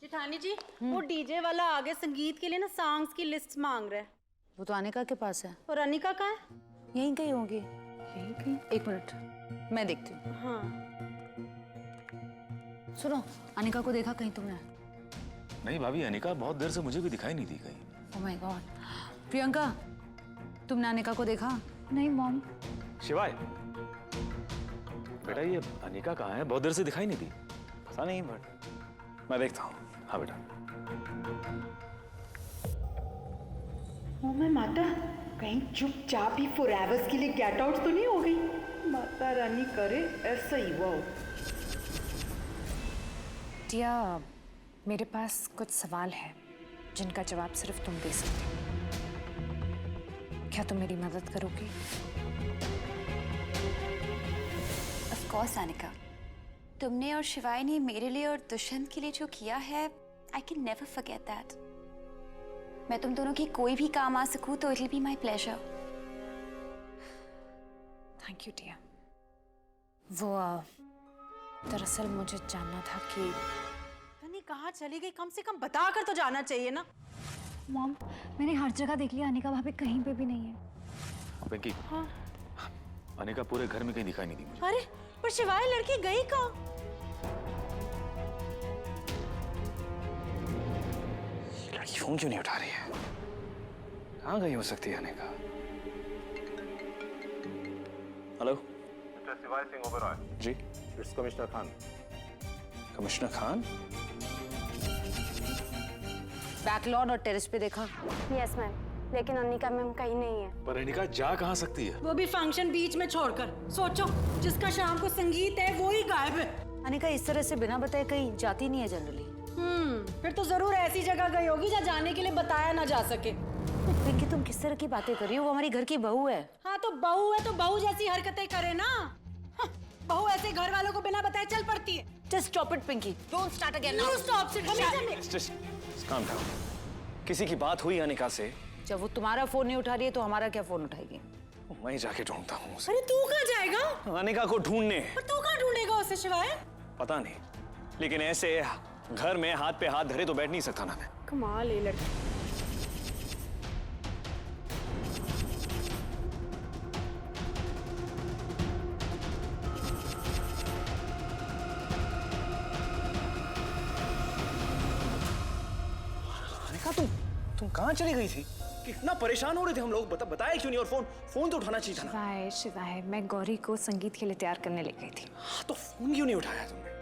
जेठानी जी वो डीजे वाला आगे संगीत के लिए ना सॉन्ग्स की लिस्ट मांग रहा है। वो तो अनिका के पास है। और अनिका कहाँ है? यहीं कहीं होगी। यहीं कहीं? एक मिनट मैं देखती हूँ। हाँ सुनो, अनिका को देखा कहीं तुमने? नहीं भाभी, अनिका बहुत देर से मुझे भी दिखाई नहीं दी कहीं। Oh my God. प्रियंका, तुमने अनिका को देखा? नहीं मॉम। शिवाय, बेटा ये अनिका कहाँ है? बहुत देर से दिखाई नहीं दी। पता नहीं, बट मैं देखता हूँ। हाँ बेटा। ओ मैं माता, कहीं चुपचाप ही फॉरएवर्स के लिए गेट आउट तो नहीं हो गई? माता रानी करे ऐसा ही वो। टिया, मेरे पास कुछ सवाल है जिनका जवाब सिर्फ तुम दे सकते हो। क्या तुम मेरी मदद करोगी? ऑफ कोर्स अनिका, तुमने और शिवाय ने मेरे लिए और दुष्यंत के लिए जो किया है, I can never forget that. मैं तुम दोनों की कोई भी काम आ सकूं तो it will be my pleasure. Thank you Tia. वो दरअसल मुझे जानना था कि नहीं कहाँ चली गई, कम से कम बता कर तो जाना चाहिए ना। मॉम, मैंने हर जगह देख लिया, अनिका भाभी कहीं पे भी नहीं है। पिंकी, हाँ। अनिका पूरे घर में कहीं दिखाई नहीं दी मुझे। अरे पर शिवाय लड़की गई कहाँ? लड़की फोन क्यों नहीं उठा रही है? कहाँ गई हो सकती है अनिका? Hello, mister Shivaay Singh Oberoi. जी। It's commissioner Khan. Commissioner Khan? Back lawn और टेरेस पे देखा? यस मैम, लेकिन अनिका मैम कहीं नहीं है। पर अनिका जा कहाँ सकती है? वो भी फंक्शन बीच में छोड़कर। सोचो, जिसका शाम को संगीत है वो ही गायब है। अनिका इस तरह से बिना बताए कहीं जाती नहीं है जनरली। फिर तो जरूर ऐसी जगह गई होगी जहाँ जाने के लिए बताया ना जा सके। पिंकी, तुम किस तरह की बातें कर रही हो? वो हमारी घर की बहू है। हाँ तो बहू है तो बहू जैसी हरकतें करे ना। हाँ, बहू ऐसे घर वालों को बिना बताए चल पड़ती है। Just stop it Pinky, don't start again You stop it, हमेशा Just calm down. किसी की बात हुई अनिका से? जब वो तुम्हारा फोन नहीं उठा रही है तो हमारा क्या फोन उठाएगी? मैं जाके ढूंढता हूँ उसे। अरे तू कहाँ जाएगा? अनिका को ढूंढने। पर तू कहाँ ढूंढेगा उसे शिवाय? पता नहीं, लेकिन ऐसे घर में हाथ पे हाथ धरे तो बैठ नहीं सकता ना मैं। कमाल है लड़की। अनिका, तुम कहाँ चली गई थी? कितना परेशान हो रहे थे हम लोग, बताया क्यों नहीं? और फोन तो उठाना चाहिए था ना। शिवाय, शिवाय, मैं गौरी को संगीत के लिए तैयार करने ले गई थी। हाँ, तो फोन क्यों नहीं उठाया तुमने?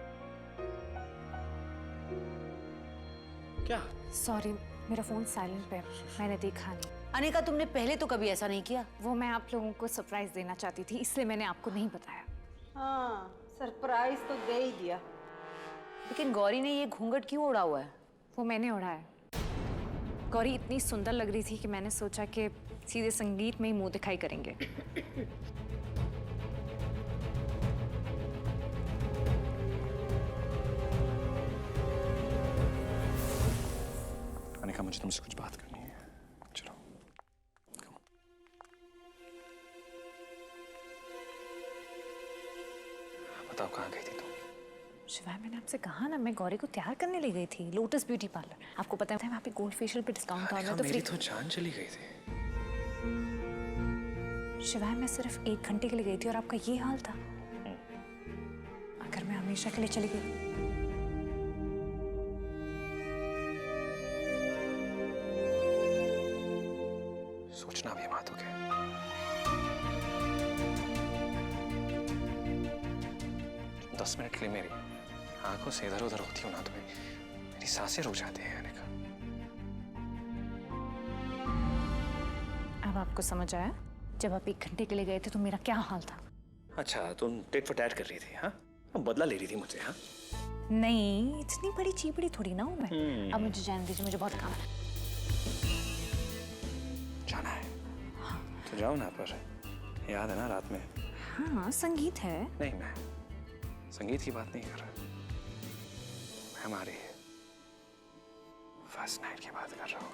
क्या? सॉरी, मेरा फोन साइलेंट पे है, मैंने देखा नहीं। अनिका, तुमने पहले तो कभी ऐसा नहीं किया। वो मैं आप लोगों को सरप्राइज देना चाहती थी, इसलिए मैंने आपको नहीं बताया। हाँ, सरप्राइज तो दे ही दिया। लेकिन गौरी ने ये घूंघट क्यों ओढ़ा हुआ है? वो मैंने उड़ाया। गौरी इतनी सुंदर लग रही थी कि मैंने सोचा कि सीधे संगीत में ही मुंह दिखाई करेंगे। अनिका, मुझे तुमसे कुछ बात करनी है। चलो। Come on. बताओ कहाँ गई थी तुम? शिवाय, मैंने आपसे कहा ना, मैं गौरी को तैयार करने ले गई थी लोटस ब्यूटी पार्लर। आपको पता है वहाँ पे गोल्ड फेशियल पे डिस्काउंट था और मैं तो मेरी फ्री। तो जान चली गई थी। शिवाय, मैं सिर्फ 1 घंटे के लिए गई थी और आपका ये हाल था। अगर मैं हमेशा के लिए चली गई। सोचना भी बात हो गया। 10 मिनट के लिए मेरी आंखों से इधर उधर होती हो ना, तो मेरी सांसें रुक जाती हैं अनिका। अब आपको समझ आया? जब आप 1 घंटे के लिए गए थे तो मेरा क्या हाल था? अच्छा, तुम टेट फॉर टैट कर रही थी? हाँ, बदला ले रही थी मुझे? हाँ, नहीं, इतनी बड़ी चीपड़ी थोड़ी ना हूँ मैं। अब मुझे जाने दीजिए, मुझे बहुत काम है। जाना है तो जाओ ना, पर याद है ना रात में? हाँ, संगीत है। नहीं, मैं संगीत की बात नहीं कर रहा, मैं हमारी फर्स्ट नाइट की बात कर रहा हूँ।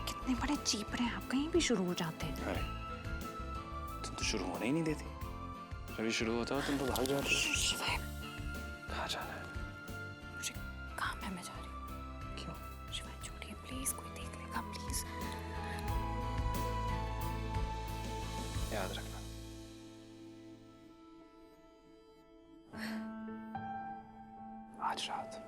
कितने बड़े चीपड़े हैं आप, कहीं भी शुरू हो जाते हैं। अरे तुम तो शुरू होने ही नहीं देती। जब शुरू होता हो तुम तो भाग जाते हो। कहाँ जाना है? मुझे काम है, मैं जा रही हूँ। क्यों? शिवानी छोड़िए प्लीज, कोई देख लेगा प्लीज। याद रखना। आज रात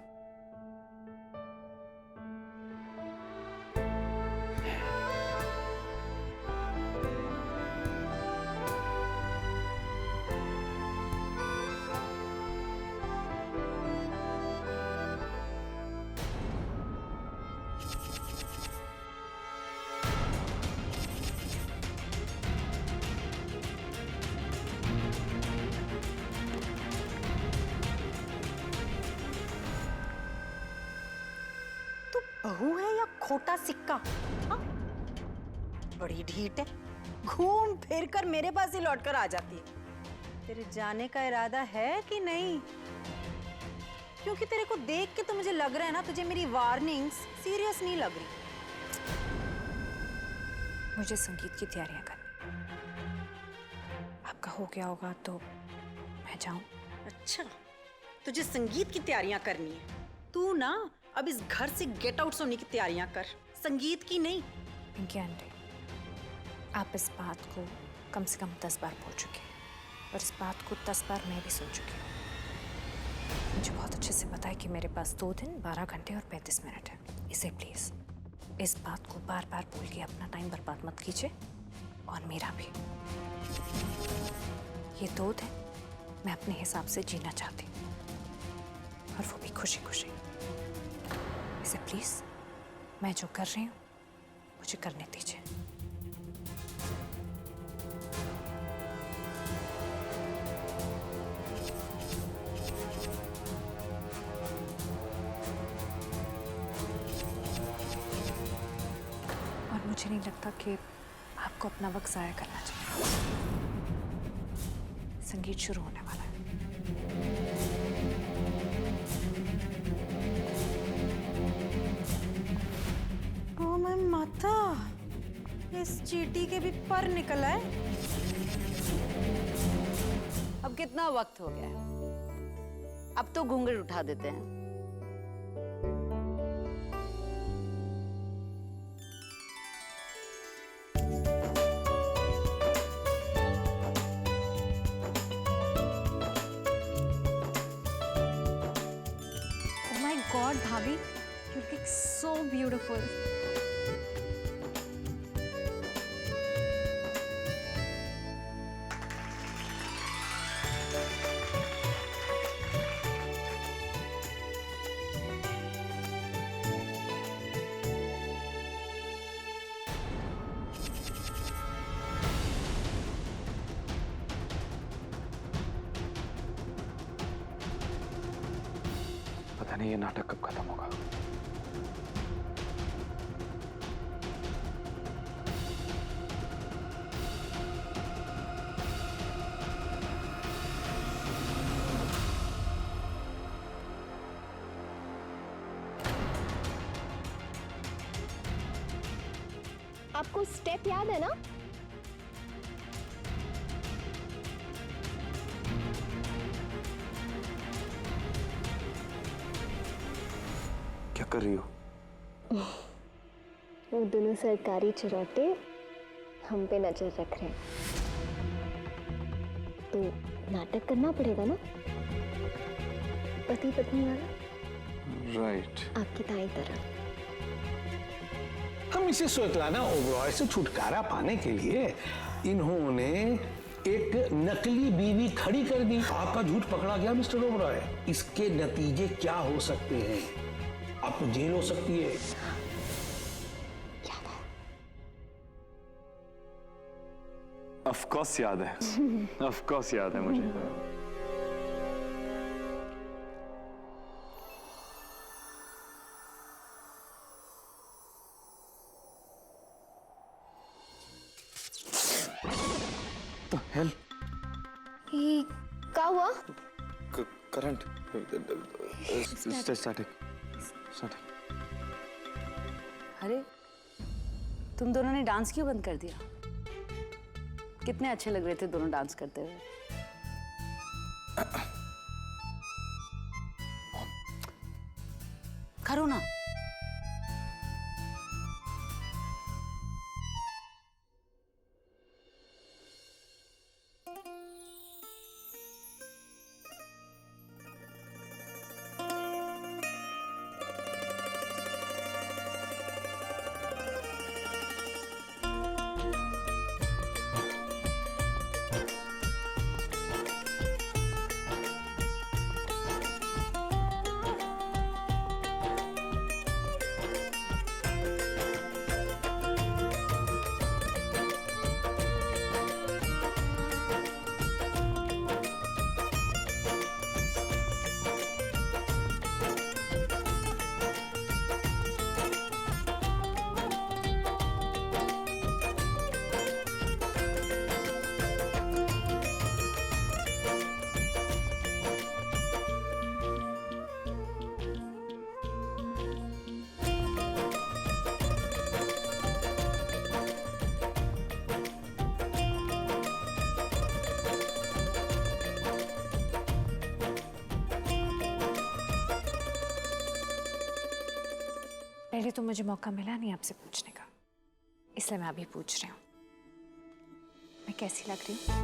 बहू है या खोटा सिक्का? हाँ? बड़ी ढीठ है, घूम फिर कर मेरे पास ही लौट कर आ जाती है। तेरे जाने का इरादा है कि नहीं? क्योंकि तेरे को देख के तो मुझे लग रहा है ना, तुझे मेरी वार्निंग्स सीरियस नहीं लग रही। मुझे संगीत की तैयारियां करनी। आपका हो गया होगा तो मैं जाऊं? अच्छा, तुझे संगीत की तैयारियां करनी है? तू ना अब इस घर से गेट आउट होने की तैयारियां कर, संगीत की नहीं। पिंकी आंटी, आप इस बात को कम से कम 10 बार बोल चुके हैं और इस बात को 10 बार मैं भी सुन चुकी हूँ। मुझे बहुत अच्छे से पता है कि मेरे पास 2 दिन 12 घंटे और 35 मिनट है। इसे प्लीज इस बात को बार बार बोल के अपना टाइम बर्बाद मत कीजिए, और मेरा भी। ये 2 दिन मैं अपने हिसाब से जीना चाहती हूँ, और वो भी खुशी खुशी। इसे प्लीज मैं जो कर रही हूँ मुझे करने दीजिए। और मुझे नहीं लगता कि आपको अपना वक्त जाया करना चाहिए। संगीत शुरू होने वाला है। ओ मैं माता, इस चींटी के भी पर निकल आए। अब कितना वक्त हो गया है? अब तो घूंघट उठा देते हैं। Oh my God, भाभी, you look so beautiful. पता नहीं ये नाटक कब खत्म होगा। आपको स्टेप याद है ना? क्या कर रही हो? वो दोनों सरकारी चिरौटे हम पे नजर रख रहे हैं, तो नाटक करना पड़ेगा ना, पति पत्नी वाला। राइट। आपकी ताई तरह। हम इसे स्वेतलाना ओबरॉय से छुटकारा पाने के लिए इन्होंने एक नकली बीवी खड़ी कर दी। आपका झूठ पकड़ा गया मिस्टर ओबरॉय। इसके नतीजे क्या हो सकते हैं? आपको जेल हो सकती है। ऑफ कोर्स याद है। ऑफ कोर्स याद है मुझे। तो हेल ये क्या हुआ? Current static. अरे तुम दोनों ने डांस क्यों बंद कर दिया? कितने अच्छे लग रहे थे दोनों डांस करते हुए। करो ना। पहले तो मुझे मौका मिला नहीं आपसे पूछने का, इसलिए मैं अभी पूछ रही हूँ। मैं कैसी लग रही हूँ?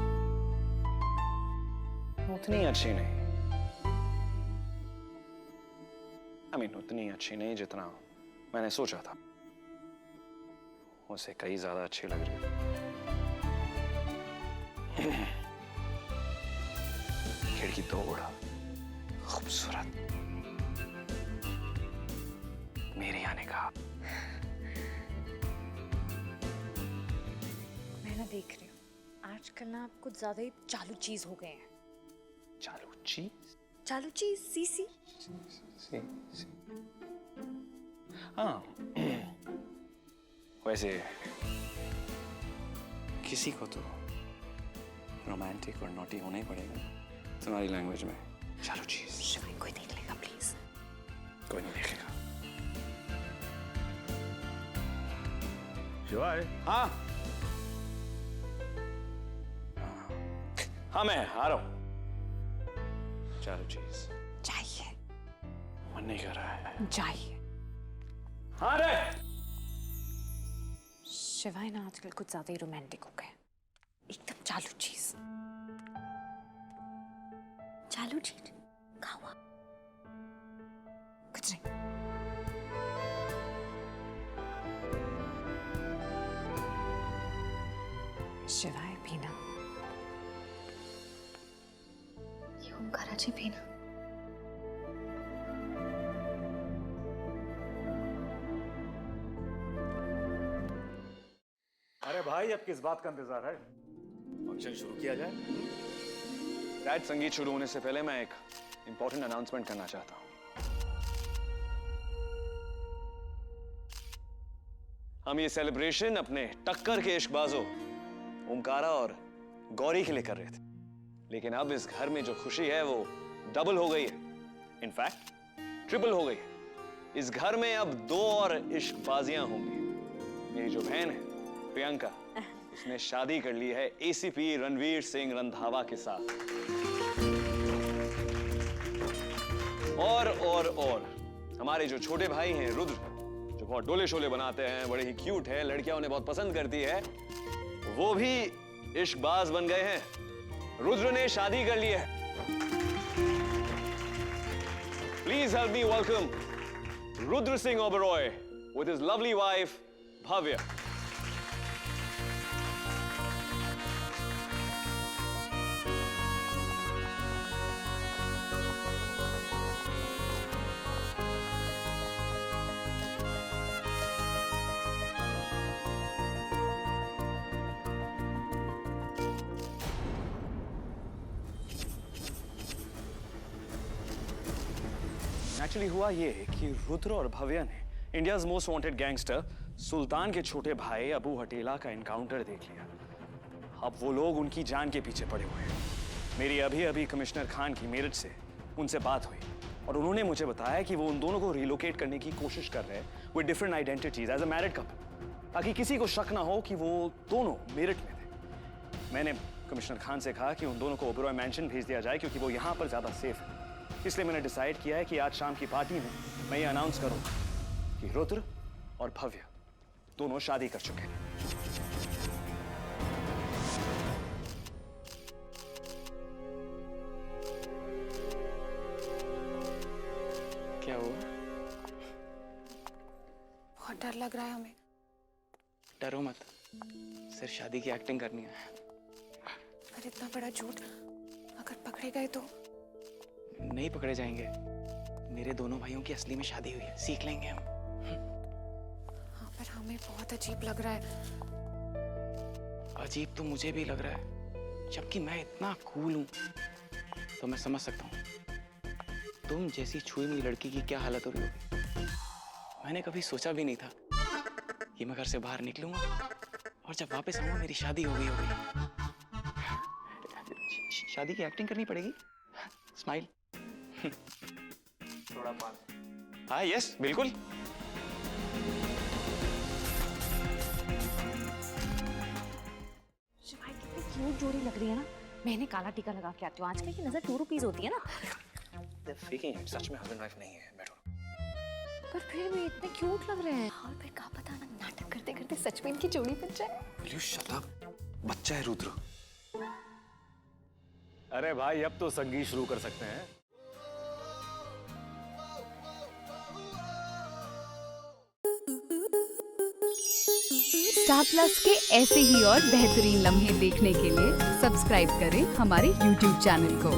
उतनी अच्छी नहीं। उतनी अच्छी नहीं जितना मैंने सोचा था। उससे कई ज्यादा अच्छी लग रही है। खिड़की तोड़ा, खूबसूरत, मेरे आने का। मैं ना देख रही हूँ आजकल ना आप कुछ ज्यादा ही चालू चीज हो गए हैं। चालू चीज? चालू चीज सीसी। हाँ। वैसे किसी को तो रोमांटिक और नॉटी होना ही पड़ेगा तुम्हारी लैंग्वेज में। चालू चीज। शिवानी, कोई देख लेगा प्लीज। कोई नहीं देखेगा। शिवाय, हाँ हाँ, मैं आ रहा हूं। चालू चीज चाहिए। मन नहीं कर रहा है। चाहिए। हाँ रे। शिवाय ना आजकल कुछ ज्यादा ही रोमांटिक हो गए, एकदम चालू चीज। चालू चीज क्या हुआ? कुछ नहीं। शिवाय पीना। ये ओंकाराजी पीना। अरे भाई अब किस बात का इंतजार है? फंक्शन शुरू किया जाए। डैड, संगीत शुरू होने से पहले मैं एक इंपॉर्टेंट अनाउंसमेंट करना चाहता हूं। हम ये सेलिब्रेशन अपने टक्कर के इश्कबाजों ओमकारा और गौरी के लिए कर रहे थे, लेकिन अब इस घर में जो खुशी है वो डबल हो गई है। इनफैक्ट ट्रिपल हो गई है। इस घर में अब 2 और इश्कबाजियां होंगी। मेरी जो बहन है प्रियंका, उसने शादी कर ली है एसीपी रणवीर सिंह रंधावा के साथ। और हमारे जो छोटे भाई हैं रुद्र, जो बहुत डोले शोले बनाते हैं, बड़े ही क्यूट है, लड़कियां उन्हें बहुत पसंद करती है, वो भी इश्कबाज बन गए हैं। रुद्र ने शादी कर ली है। Please help me welcome Rudra Singh Oberoi with his lovely wife Bhavya. Actually हुआ ये कि रुद्र और भव्या ने इंडियाज मोस्ट वांटेड गैंगस्टर सुल्तान के छोटे भाई अबू हटेला का एनकाउंटर देख लिया। अब वो लोग उनकी जान के पीछे पड़े हुए हैं। मेरी अभी अभी कमिश्नर खान की मेरठ से उनसे बात हुई और उन्होंने मुझे बताया कि वो उन दोनों को रिलोकेट करने की कोशिश कर रहे हैं with different identities as a married couple, ताकि किसी को शक ना हो कि वो दोनों मेरठ में थे। मैंने कमिश्नर खान से कहा कि उन दोनों को ओबरॉय मैंशन भेज दिया जाए क्योंकि वो यहाँ पर ज्यादा सेफ है। इसलिए मैंने डिसाइड किया है कि आज शाम की पार्टी में मैं ये अनाउंस करूंगा कि रुद्र और भव्य दोनों शादी कर चुके हैं। क्या हुआ? बहुत डर लग रहा है हमें। डरो मत, सिर्फ शादी की एक्टिंग करनी है। पर इतना बड़ा झूठ अगर पकड़े गए तो? नहीं पकड़े जाएंगे। मेरे दोनों भाइयों की असली में शादी हुई है, सीख लेंगे हम। हाँ, पर हमें बहुत अजीब लग रहा है। अजीब तो मुझे भी लग रहा है, जबकि मैं इतना कूल हूँ। तो मैं समझ सकता हूँ तुम जैसी छुई हुई लड़की की क्या हालत हो रही होगी। मैंने कभी सोचा भी नहीं था कि मैं घर से बाहर निकलूंगा और जब वापस आऊंगा मेरी शादी हो गई होगी। शादी की एक्टिंग करनी पड़ेगी। स्माइल। थोड़ा पास। हाँ, यस, बिल्कुल। शिवाय कितनी क्यूट जोड़ी लग रही है ना। मैंने काला टीका लगा के आती हूँ। आजकल की नजर 2 रुपीज होती है ना। सच में हस्बैंड वाइफ नहीं है, बैठो। पर फिर भी इतने क्यूट लग रहे हैं। और फिर क्या पता ना, नाटक करते करते सच में इनकी जोड़ी बन जाए। Will you shut up? बच्चा है रुद्र। अरे भाई अब तो संगीत शुरू कर सकते हैं। स्टार प्लस के ऐसे ही और बेहतरीन लम्हे देखने के लिए सब्सक्राइब करें हमारे YouTube चैनल को।